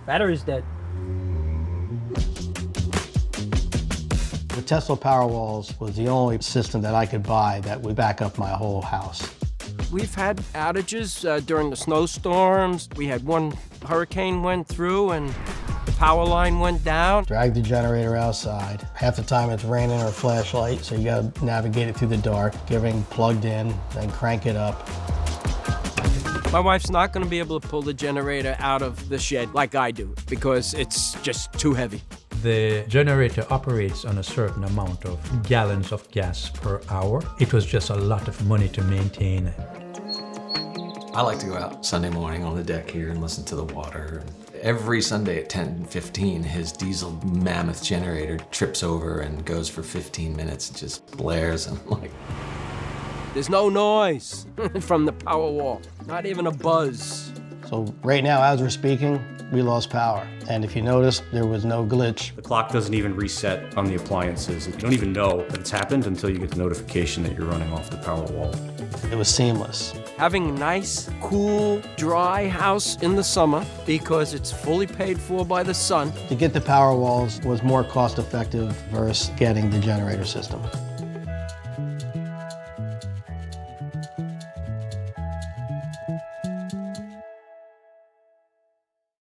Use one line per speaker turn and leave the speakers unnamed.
Battery's dead.
The Tesla Powerwalls was the only system that I could buy that would back up my whole house.
We've had outages during the snowstorms. We had one hurricane went through and the power line went down.
Drag the generator outside. Half the time it's raining or flashlight, so you gotta navigate it through the dark, get everything plugged in, then crank it up.
My wife's not gonna be able to pull the generator out of the shed like I do because it's just too heavy.
The generator operates on a certain amount of gallons of gas per hour. It was just a lot of money to maintain it.
I like to go out Sunday morning on the deck here and listen to the water. Every Sunday at 10:15, his diesel mammoth generator trips over and goes for 15 minutes and just blares. And I'm like,
There's no noise from the Powerwall, not even a buzz.
So right now, as we're speaking, we lost power. And if you notice, there was no glitch.
The clock doesn't even reset on the appliances. You don't even know that it's happened until you get the notification that you're running off the Powerwall.
It was seamless.
Having a nice, cool, dry house in the summer because it's fully paid for by the sun.
To get the Powerwalls was more cost effective versus getting the generator system.